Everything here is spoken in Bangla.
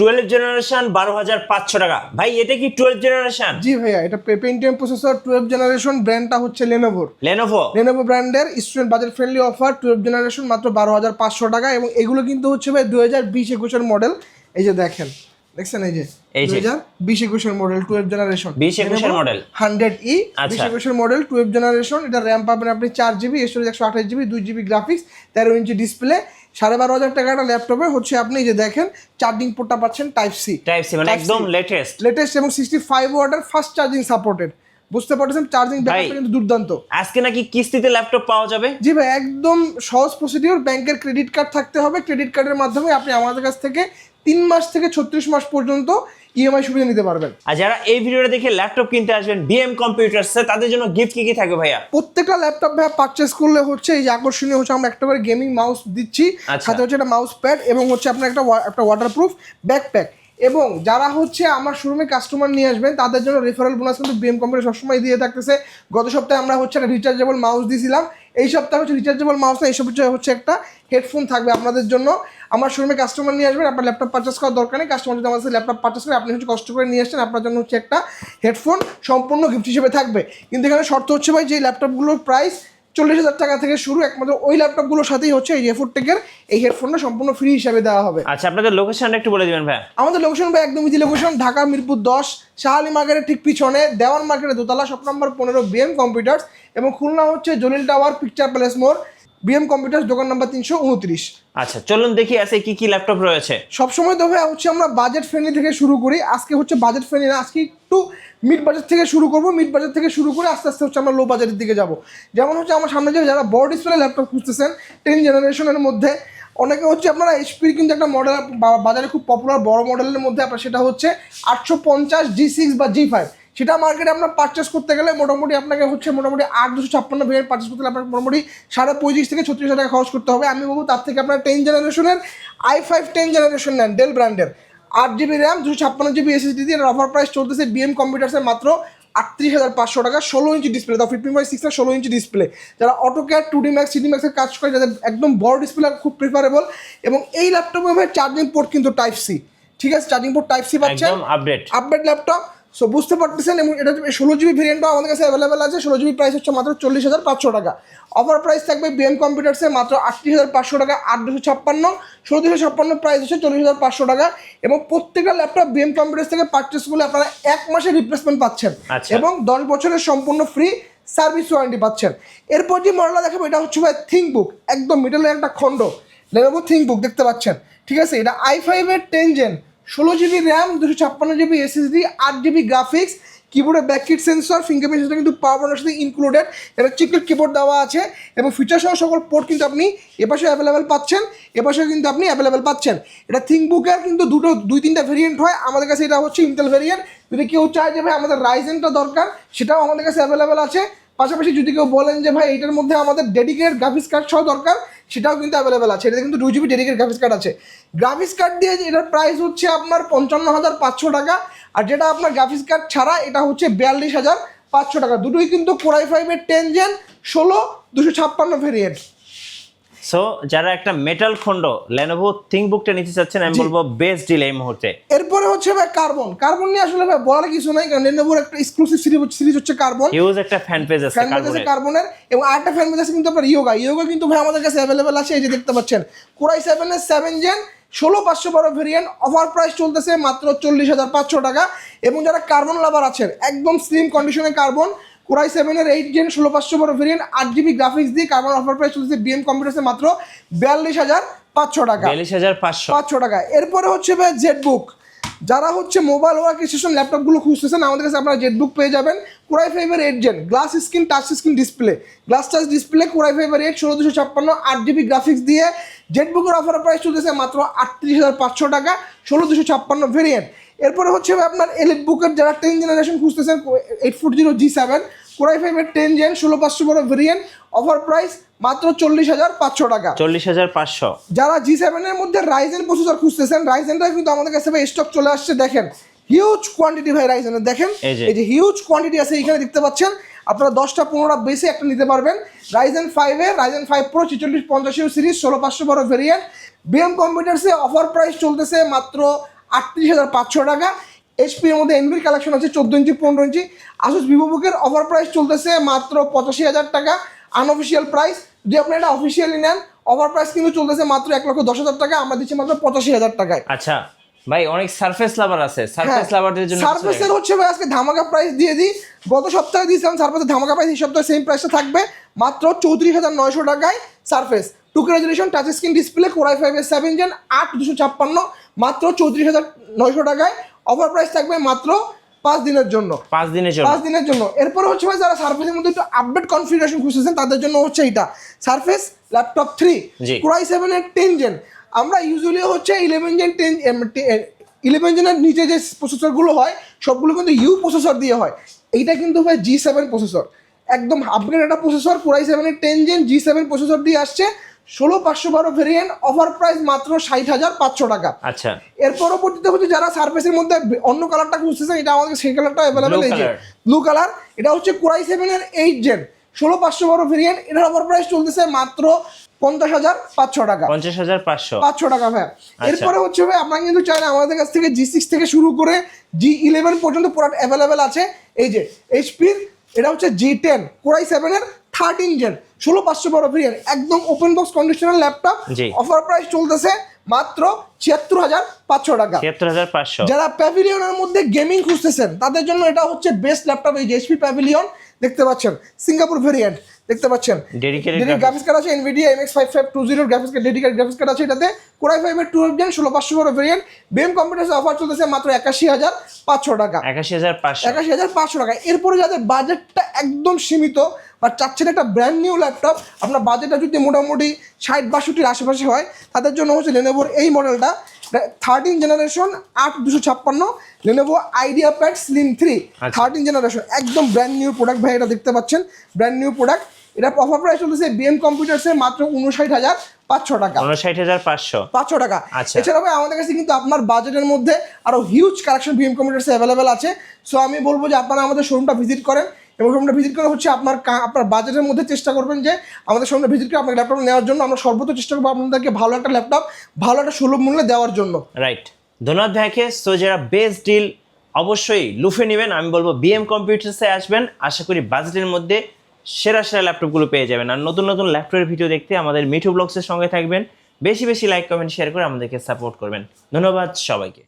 12 জেনারেশন 12,500 টাকা। ভাই এটা কি 12 জেনারেশন? জি ভাইয়া, এটা পেন্টিয়াম প্রসেসর 12 জেনারেশন, ব্র্যান্ডটা হচ্ছে লেনোভো ব্র্যান্ডের student budget friendly offer 12 generation মাত্র 12,500 টাকা। এবং এগুলো কিন্তু হচ্ছে ভাই 2020-21 মডেল। এই যে দেখছেন এই যে 2020-21 model 12 generation, 20-21 model 100E 20-21 model 12 generation. এটা র্যাম পাবেন আপনি 4GB, storage 128GB, 2GB graphics, 13 inch display. 12,500 টাকা একটা ল্যাপটপে হচ্ছে আপনি যে দেখেন চার্জিং পোর্টটা পাচ্ছেন টাইপ সি, মানে একদম লেটেস্ট এবং 65 ওয়াটের ফাস্ট চার্জিং সাপোর্টেড। বুঝতে পারছেন চার্জিং ব্যাকআপটা কিন্তু দুর্দান্ত। আজকে নাকি কিস্তিতে ল্যাপটপ পাওয়া যাবে? জি ভাই, একদম সহজ প্রসিডিউর। ব্যাংকের ক্রেডিট কার্ড থাকতে হবে, ক্রেডিট কার্ডের মাধ্যমে আপনি আমাদের কাছ থেকে 3 মাস থেকে 36 মাস পর্যন্ত ইএমআই সুবিধা নিতে পারবেন। আর যারা এই ভিডিওটা দেখে ল্যাপটপ কিনতে আসবেন বিএম কম্পিউটারসে, তাদের জন্য গিফট কি থাকবে ভাইয়া? প্রত্যেকটা ল্যাপটপ ভাইয়া পারচেস করলে হচ্ছে এই যে আকর্ষণীয় হচ্ছে আমরা একটা করে গেমিং মাউস দিচ্ছি, সাথে হচ্ছে একটা মাউস প্যাড, এবং হচ্ছে আপনার একটা ওয়াটারপ্রুফ ব্যাকপ্যাক। এবং যারা হচ্ছে আমার শোরুমে কাস্টমার নিয়ে আসবেন তাদের জন্য রেফারেল বোনাস কিন্তু বিএম কোম্পানি সবসময় দিয়ে থাকতেছে। গত সপ্তাহে আমরা হচ্ছে একটা রিচার্জেবল মাউস দিয়েছিলাম, এই সপ্তাহে হচ্ছে রিচার্জেবল মাউস না, এই সপ্তাহে হচ্ছে একটা হেডফোন থাকবে আপনাদের জন্য। আমার শোরুমে কাস্টমার নিয়ে আসবেন, আপনার ল্যাপটপ পারচেস করার দরকার নেই। কাস্টমার যদি আমাদের ল্যাপটপ পারচেস করে আপনি হচ্ছে কষ্ট করে নিয়ে আসছেন, আপনার জন্য হচ্ছে একটা হেডফোন সম্পূর্ণ গিফট হিসেবে থাকবে। কিন্তু এখানে শর্ত হচ্ছে ভাই যে ল্যাপটপগুলোর প্রাইস 40,000 টাকা থেকে শুরু, একমাত্র ওই ল্যাপটপগুলোর সাথেই হচ্ছে এই এফোর্টেকের এই হেডফোনটা সম্পূর্ণ ফ্রি হিসাবে দেওয়া হবে। আচ্ছা, আপনাদের লোকেশনটা একটু বলে দিবেন ভাই। আমাদের লোকেশন ভাই একদম ইজি লোকেশন, ঢাকা মিরপুর 10 শাহালি মার্কেটের ঠিক পিছনে, দেওয়ান মার্কেটের দোতলা, শপ নম্বর 15 বিএম কম্পিউটার্স। এবং খুলনা হচ্ছে জলিল টাওয়ার পিকচার প্যালেস মোড়, বিএম কম্পিউটার্স দোকান নাম্বার 329। আচ্ছা চলুন দেখি আছে কি কি ল্যাপটপ রয়েছে। সবসময় তো ভাই হচ্ছে আমরা বাজেট ফ্রেন্ডলি থেকে শুরু করি, আজকে হচ্ছে বাজেট ফ্রেন্ডলি না, আজকে একটু মিড বাজেট থেকে শুরু করবো। মিড বাজেট থেকে শুরু করে আস্তে আস্তে হচ্ছে আমরা লো বাজেটের দিকে যাব। যেমন হচ্ছে আমার সামনে যে যারা বড় ডিসপ্লে ল্যাপটপ খুঁজতেছেন 10 জেনারেশনের মধ্যে, অনেকে হচ্ছে আপনারা এইচপির কিন্তু একটা মডেল বাজারে খুব পপুলার বড় মডেলের মধ্যে, আপনার সেটা হচ্ছে 850 G6 বা G5। সেটা মার্কেটে আপনার পারচেস করতে গেলে মোটামুটি আপনাকে হচ্ছে মোটামুটি 8,256 ভেরিয়েন্ট পারচেস করতে গেলে আপনার মোটামুটি 35,000 থেকে 36,000 টাকা খরচ করতে হবে। আমি বলবো তার থেকে আপনার 10 জেনারেশনের i5 10 জেনারেশন নেন, ডেল ব্র্যান্ডের, 8GB র্যাম 256GB SSD দিয়ে। অফার প্রাইস চলতেছে বিএম কম্পিউটার্সের মাত্র 38,500 টাকা, 16 ইঞ্চি ডিসপ্লে, তাও 15.6 আর 16 ইঞ্চি ডিসপ্লে। যারা অটোক্যাড 2D ম্যাক্স 3D ম্যাক্সের কাজ করে, যাদের একদম বড় ডিসপ্লে খুব প্রিফারেবল। এবং এই ল্যাপটপে চার্জিং পোর্ট কিন্তু টাইপ সি, ঠিক আছে, চার্জিং পোর্ট টাইপ সি পাচ্ছেন, একদম আপডেট ল্যাপটপ। সো বুঝতে পারতেছেন। এবং এটা 16GB ভেরিয়েন্টও আমাদের কাছে অ্যাভেলেবেল আছে। 16GB প্রাইস হচ্ছে মাত্র 40,500 টাকা। অফার প্রাইস থাকবে বিএম কম্পিউটার্সে মাত্র 38,500 টাকা, 8,256, 16,256 প্রাইস হচ্ছে 40,500 টাকা। এবং প্রত্যেকটা ল্যাপটপ বিএম কম্পিউটার্স থেকে পারচেস করলে আপনারা 1 মাসের রিপ্লেসমেন্ট পাচ্ছেন এবং 10 বছরের সম্পূর্ণ ফ্রি সার্ভিস ওয়ারেন্টি পাচ্ছেন। এরপর যে মডেলটা দেখাবো এটা হচ্ছে ভাই থিংকবুক, একদম মিডলের একটা খণ্ড লেনোভো থিংকবুক দেখতে পাচ্ছেন, ঠিক আছে। এটা i5 এর 10 gen, 16GB RAM, 256GB SSD, 8GB graphics, কিবোর্ডে ব্যাককিট সেন্সর, ফিঙ্গারপ্রিন্ট সেন্সর কিন্তু পাওয়ার বাটনের সাথে ইনক্লুডেড। এটা চিকলিট কিবোর্ড দেওয়া আছে এবং ফিচার সহ সকল পোর্ট কিন্তু আপনি এপাশে অ্যাভেলেবেল পাচ্ছেন, এপাশেও কিন্তু আপনি অ্যাভেলেবেল পাচ্ছেন। এটা থিংকবুকের কিন্তু 2-3টা ভেরিয়েন্ট হয়, আমাদের কাছে এটা হচ্ছে ইন্টেল ভেরিয়েন্ট। যদি কেউ চায় যে ভাই আমাদের রাইজেনটা দরকার, সেটাও আমাদের কাছে অ্যাভেলেবেল আছে। পাশাপাশি যদি কেউ বলেন যে ভাই এইটার মধ্যে আমাদের ডেডিকেটেড গ্রাফিক্স কার্ড সহ দরকার, সেটাও কিন্তু অ্যাভেলেবেল আছে। এটা কিন্তু 2GB ডেডিকেটেড গ্রাফিক্স কার্ড আছে। গ্রাফিক্স কার্ড দিয়ে এটার প্রাইস হচ্ছে আপনার 55,500 টাকা, আর যেটা আপনার গ্রাফিক্স কার্ড ছাড়া এটা হচ্ছে 42,500 টাকা। দুটোই কিন্তু Core i5 এর 10 জেন 16 ভেরিয়েন্ট। সো যারা একটা মেটাল খন্ড লেনোভো থিংকবুকটা নিতে চাচ্ছেন, আমি বলবো বেস্ট ডিল এই মুহূর্তে। এরপরে হচ্ছে ভাই কার্বন নিয়ে আসলে ভাই বলার কিছু নাই, কারণ লেনোভোর একটা এক্সক্লুসিভ সিরিজ হচ্ছে কার্বন, হিউজ একটা ফ্যান পেজ আছে কার্বনের। এবং আরেকটা ফ্যান পেজ আছে কিন্তু আপনার ইয়োগা কিন্তু ভাই আমাদের কাছে অ্যাভেলেবেল আছে। এই যে দেখতে পাচ্ছেন Core i7 এর 7 জেন 16,512 ভেরিয়েন্ট, অফার প্রাইস চলতেছে মাত্র 40,500 টাকা। এবং যারা কার্বন লাভার আছেন, একদম স্লিম কন্ডিশনে কার্বন, Core i7 এর 8 জেন 16,512 ভেরিয়েন্ট, 8GB গ্রাফিক্স দিয়ে কার্বন, অফার প্রাইস চলতেছে বিএম কম্পিউটার্সে মাত্র 42,500 টাকা, 42,500 টাকা। এরপরে হচ্ছে ভাই জেটবুক, যারা হচ্ছে মোবাইল ওয়ার্ক স্টেশন ল্যাপটপগুলো খুঁজতেছেন, আমাদের কাছে আপনারা জেটবুক পেয়ে যাবেন। Core i5 এর 8 gen, glass screen touch screen display, glass touch display, Core i5 এর 8 16,256, 8GB গ্রাফিক্স দিয়ে জেটবুকের অফার প্রাইস চলতেছে মাত্র 38,500 টাকা, 16,256 ভেরিয়েন্ট। এরপরে হচ্ছে আপনার এলিট বুকের যারা 10 জেনারেশন খুঁজতেছেন 840 G7, Core i5 এর 10 জেন 16,512 ভেরিয়েন্ট, অফার প্রাইস মাত্র 40,500 টাকা, 40,500। যারা G7 এর মধ্যে রাইজেন প্রসেসর খুঁজতেছেন, রাইজেনটা কিন্তু আমাদের কাছে ভাই স্টক চলে আসছে। দেখেন হিউজ কোয়ান্টিটি ভাই রাইজেনের, দেখেন এই যে হিউজ কোয়ান্টিটি আছে এখানে দেখতে পাচ্ছেন। আপনারা 10টা-15টা বেশি একটা নিতে পারবেন। রাইজেন 5 এর Ryzen 5 Pro 4650 series 16,512 variant, BM কম্পিউটার্সে অফার প্রাইস চলতেছে মাত্র 38,500 টাকা। HP এর মধ্যে এনভির কালেকশন আছে 14 ইঞ্চি 15 ইঞ্চি। আসুস ভিভোবুকের অফার প্রাইস চলতেছে মাত্র 85,000 টাকা আনঅফিসিয়াল প্রাইস। যদি আপনি এটা অফিসিয়ালি নেন অফার প্রাইস কিন্তু চলতেছে মাত্র 1,10,000 টাকা, আমরা দিচ্ছি মাত্র 85,000 টাকায়। আচ্ছা ভাই, অনেক সারফেস লাভার আছে, সারফেস লাভারদের জন্য সারফেসের হচ্ছে ভাই আজকে ধামাকা প্রাইস দিয়ে দিই। গত সপ্তাহে দিয়েছিলাম সারফেসের ধামাকা প্রাইস, এই সপ্তাহে সেম প্রাইসটা থাকবে মাত্র 34,900 টাকায়। Surface 2K resolution touch screen display Core i5 এর 7 জেন 8,256 মাত্র 34,900 টাকায়। অফার প্রাইস থাকবে মাত্র 5 দিনের জন্য। 5 দিনের জন্য 5 দিনের জন্য। এরপরে হচ্ছে ভাই যারা সারফেসের মধ্যে একটু আপডেট কনফিগারেশন খুঁজতেছেন তাদের জন্য হচ্ছে এইটা সারফেস ল্যাপটপ 3 জি। Core i7 এর 10 জেন। আমরা ইউজুয়ালি হচ্ছে 11 জেন 11 জেনের নিচে যে প্রসেসরগুলো হয় সবগুলো কিন্তু ইউ প্রসেসর দিয়ে হয়। এইটা কিন্তু ভাই G7 প্রসেসর, একদম আপগ্রেড একটা প্রসেসর। Core i7 এর 10 জেন G7 প্রসেসর দিয়ে আসছে। 16512 ভেরিয়েন্ট, অফার প্রাইস মাত্র 60,500 টাকা। আচ্ছা, এর পরবর্তীতে হচ্ছে যারা সারফেসের মধ্যে অন্য কালারটা খুঁজতেছেন, এটা আমাদের সেই কালারটা অ্যাভেলেবেল। Blue এই যে color। ব্লু কালার, এটা হচ্ছে Core i7 এর 8 জেন 16512 ভেরিয়েন্ট। এটার অফার প্রাইস চলতেছে মাত্র 50,500 টাকা। 50,500 টাকা ভাই। এরপরে হচ্ছে ভাই আপনারা কিন্তু চাইলে আমাদের কাছ থেকে G6 থেকে শুরু করে G11 পর্যন্ত প্রোডাক্ট অ্যাভেলেবেল আছে। এই যে এইচপির এটা হচ্ছে G10 Core i7 এর 13 জেন 16512 ভেরিয়েন্ট, একদম ওপেন বক্স কন্ডিশনাল ল্যাপটপ। জি। অফার প্রাইস চলতেছে মাত্র 76,500 টাকা। 73,500। যারা প্যাভিলিয়নের মধ্যে গেমিং খুঁজতেছেন তাদের জন্য এটা হচ্ছে বেস্ট ল্যাপটপ। এই যে HP প্যাভিলিয়ন দেখতে পাচ্ছেন, সিঙ্গাপুর ভেরিয়েন্ট দেখতে পাচ্ছেন, ডেডিকেটেড গ্রাফিক্স কার্ড আছে NVIDIA MX5520 graphics card, dedicated graphics card আছে এটাতে। Core i5 এর 12 জেন 16512 ভেরিয়েন্ট। বিএম কম্পিউটার্সে অফার চলতেছে মাত্র 81,500 টাকা। 81,500। 81,500 টাকা। এরপরে যাদের বাজেটটা একদম সীমিত বা চাচ্ছেন একটা ব্র্যান্ড নিউ ল্যাপটপ, আপনার বাজেটটা যদি মোটামুটি 60-62 আশেপাশে হয় তাদের জন্য হচ্ছে লেনোভোর এই মডেলটা 13 জেনারেশন 8,256 লেনোভো আইডিয়াপ্যাড স্লিম 3 13 জেনারেশন, একদম ব্র্যান্ড নিউ প্রোডাক্ট ভাই। এটা দেখতে পাচ্ছেন ব্র্যান্ড নিউ প্রোডাক্ট। এটা অফার প্রাইস চলতেছে বিএম কম্পিউটার্সে মাত্র 59,500 টাকা। 59,500 টাকা। আচ্ছা। এছাড়াও ভাই আমাদের কাছে কিন্তু আপনার বাজেটের মধ্যে আরো হিউজ কালেকশন বিএম কম্পিউটার্সে অ্যাভেলেবেল আছে। সো আমি বলবো যে আপনারা আমাদের শোরুমটা ভিজিট করেন, এবং শোরুমটা ভিজিট করে হচ্ছে আপনার বাজেটের মধ্যে চেষ্টা করবেন যে আমাদের শোরুমটা ভিজিট করে আপনার ল্যাপটপ নেওয়ার জন্য। আমরা সর্বোচ্চ চেষ্টা করবো আপনাদেরকে ভালো একটা ল্যাপটপ ভালো একটা সুলভ মূল্যে দেওয়ার জন্য। রাইট, ধন্যবাদ ভাইকে। সো যারা বেস্ট ডিল অবশ্যই লুফে নেবেন, আমি বলবো বিএম কম্পিউটার্সে আসবেন। আশা করি বাজেটের মধ্যে সেরা সেরা ল্যাপটপগুলো পেয়ে যাবেন। আর নতুন নতুন ল্যাপটপের ভিডিও দেখতে আমাদের মিঠু ব্লগসের সঙ্গে থাকবেন। বেশি বেশি লাইক কমেন্ট শেয়ার করে আমাদেরকে সাপোর্ট করবেন। ধন্যবাদ সবাইকে।